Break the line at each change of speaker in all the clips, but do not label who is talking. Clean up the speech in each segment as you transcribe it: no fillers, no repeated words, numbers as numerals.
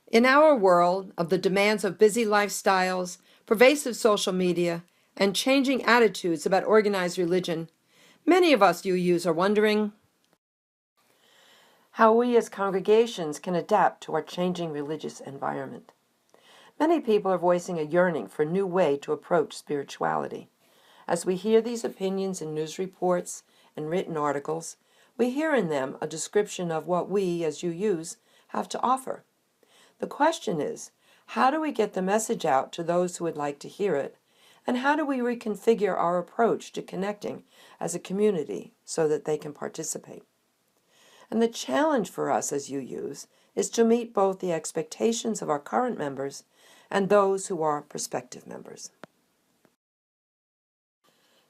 In our world of the demands of busy lifestyles, pervasive social media, and changing attitudes about organized religion, many of us UUs are wondering how we as congregations can adapt to our changing religious environment. Many people are voicing a yearning for a new way to approach spirituality. As we hear these opinions in news reports and written articles, we hear in them a description of what we as UUs have to offer. The question is, how do we get the message out to those who would like to hear it? And how do we reconfigure our approach to connecting as a community so that they can participate? And the challenge for us as UUs is to meet both the expectations of our current members and those who are prospective members.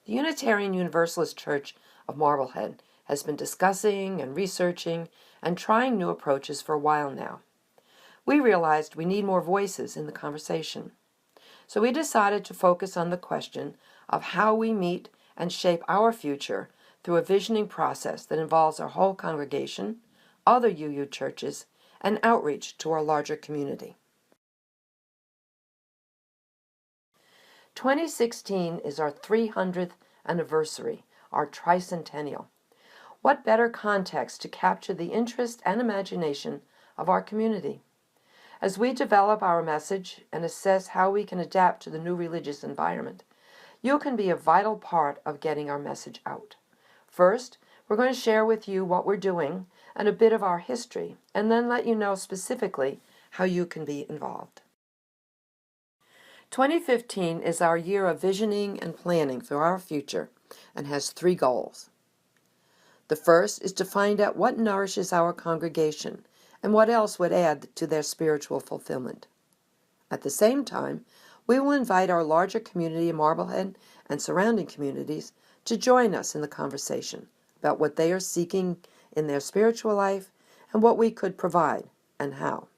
The Unitarian Universalist Church of Marblehead has been discussing and researching and trying new approaches for a while now. We realized we need more voices in the conversation. So we decided to focus on the question of how we meet and shape our future through a visioning process that involves our whole congregation, other UU churches, and outreach to our larger community. 2016 is our 300th anniversary, our tricentennial. What better context to capture the interest and imagination of our community? As we develop our message and assess how we can adapt to the new religious environment, you can be a vital part of getting our message out. First, we're going to share with you what we're doing and a bit of our history, and then let you know specifically how you can be involved. 2015 is our year of visioning and planning for our future and has 3 goals. The first is to find out what nourishes our congregation and what else would add to their spiritual fulfillment. At the same time, we will invite our larger community in Marblehead and surrounding communities to join us in the conversation about what they are seeking in their spiritual life and what we could provide and how.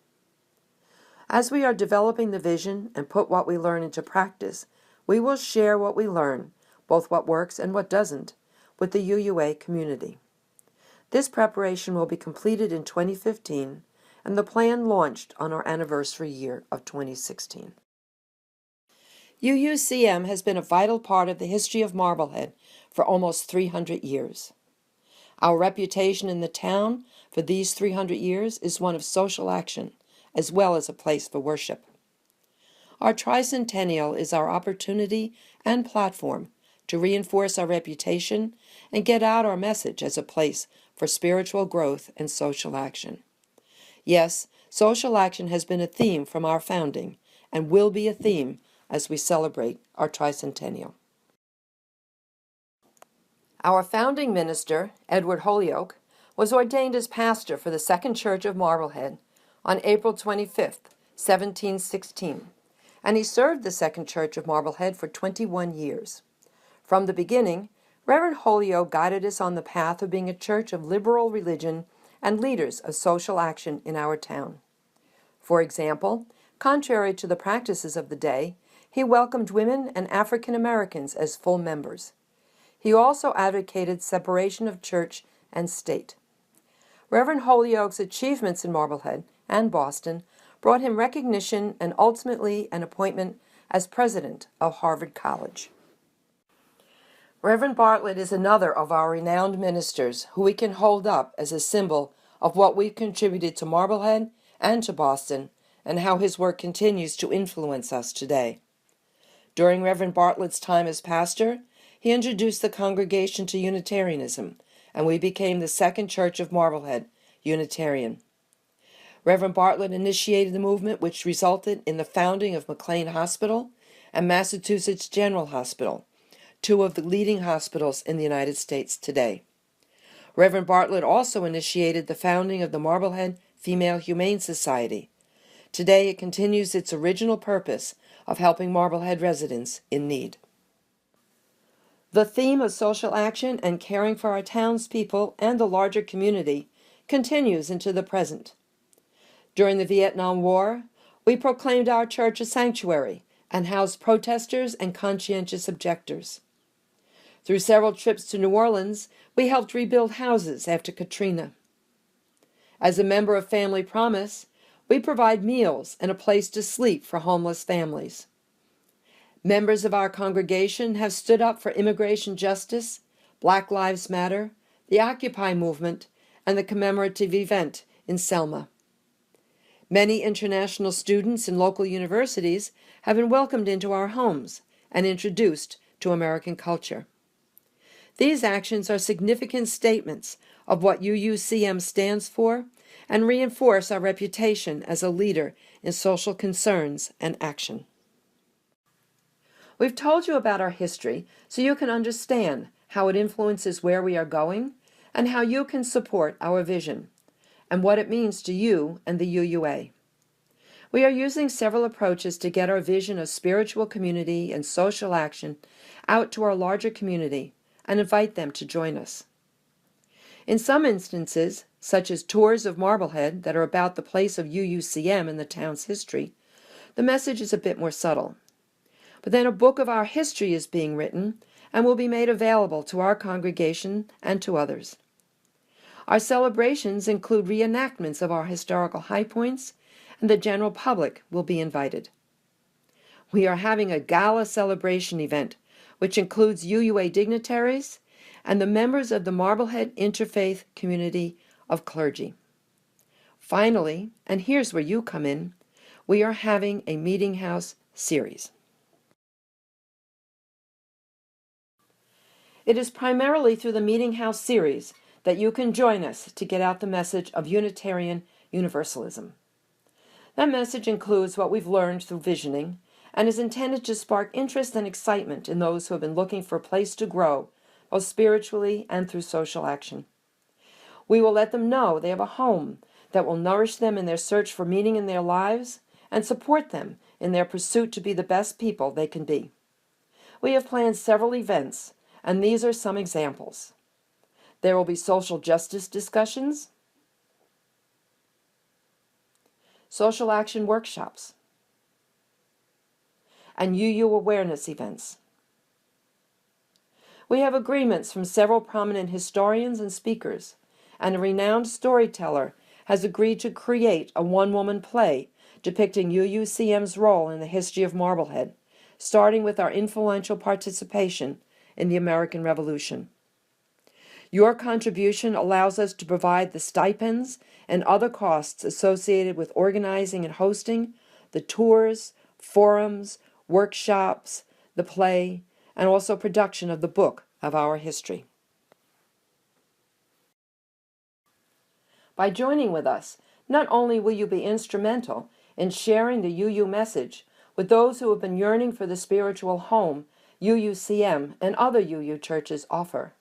As we are developing the vision and put what we learn into practice, we will share what we learn, both what works and what doesn't, with the UUA community. This preparation will be completed in 2015, and the plan launched on our anniversary year of 2016. UUCM has been a vital part of the history of Marblehead for almost 300 years. Our reputation in the town for these 300 years is one of social action, as well as a place for worship. Our tricentennial is our opportunity and platform to reinforce our reputation and get out our message as a place for spiritual growth and social action. Yes, social action has been a theme from our founding and will be a theme as we celebrate our tricentennial. Our founding minister, Edward Holyoke, was ordained as pastor for the Second Church of Marblehead on April 25, 1716, and he served the Second Church of Marblehead for 21 years. From the beginning, Reverend Holyoke guided us on the path of being a church of liberal religion and leaders of social action in our town. For example, contrary to the practices of the day, he welcomed women and African Americans as full members. He also advocated separation of church and state. Reverend Holyoke's achievements in Marblehead and Boston brought him recognition and ultimately an appointment as president of Harvard College. Reverend Bartlett is another of our renowned ministers who we can hold up as a symbol of what we've contributed to Marblehead and to Boston and how his work continues to influence us today. During Reverend Bartlett's time as pastor, he introduced the congregation to Unitarianism, and we became the Second Church of Marblehead, Unitarian. Reverend Bartlett initiated the movement which resulted in the founding of McLean Hospital and Massachusetts General Hospital, 2 of the leading hospitals in the United States today. Reverend Bartlett also initiated the founding of the Marblehead Female Humane Society. Today it continues its original purpose of helping Marblehead residents in need. The theme of social action and caring for our townspeople and the larger community continues into the present. During the Vietnam War, we proclaimed our church a sanctuary and housed protesters and conscientious objectors. Through several trips to New Orleans, we helped rebuild houses after Katrina. As a member of Family Promise, We provide meals and a place to sleep for homeless families. Members of our congregation have stood up for immigration justice, Black Lives Matter, the Occupy movement, and the commemorative event in Selma. Many international students in local universities have been welcomed into our homes and introduced to American culture. These actions are significant statements of what UUCM stands for and reinforce our reputation as a leader in social concerns and action. We've told you about our history so you can understand how it influences where we are going and how you can support our vision and what it means to you and the UUA. We are using several approaches to get our vision of spiritual community and social action out to our larger community and invite them to join us. In some instances, such as tours of Marblehead that are about the place of UUCM in the town's history, the message is a bit more subtle. But then a book of our history is being written and will be made available to our congregation and to others. Our celebrations include reenactments of our historical high points, and the general public will be invited. We are having a gala celebration event, which includes UUA dignitaries and the members of the Marblehead Interfaith Community of Clergy. Finally, and here's where you come in, we are having a Meeting House series. It is primarily through the Meeting House series that you can join us to get out the message of Unitarian Universalism. That message includes what we've learned through visioning and is intended to spark interest and excitement in those who have been looking for a place to grow, both spiritually and through social action. We will let them know they have a home that will nourish them in their search for meaning in their lives and support them in their pursuit to be the best people they can be. We have planned several events, and these are some examples. There will be social justice discussions, social action workshops, and UU awareness events. We have agreements from several prominent historians and speakers, and a renowned storyteller has agreed to create a one-woman play depicting UUCM's role in the history of Marblehead, starting with our influential participation in the American Revolution. Your contribution allows us to provide the stipends and other costs associated with organizing and hosting the tours, forums, workshops, the play, and also production of the book of our history. By joining with us, not only will you be instrumental in sharing the UU message with those who have been yearning for the spiritual home UUCM and other UU churches offer,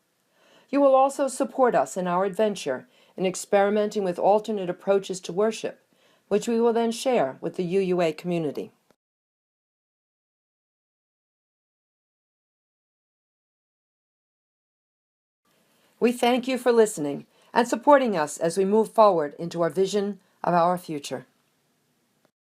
you will also support us in our adventure in experimenting with alternate approaches to worship, which we will then share with the UUA community. We thank you for listening and supporting us as we move forward into our vision of our future.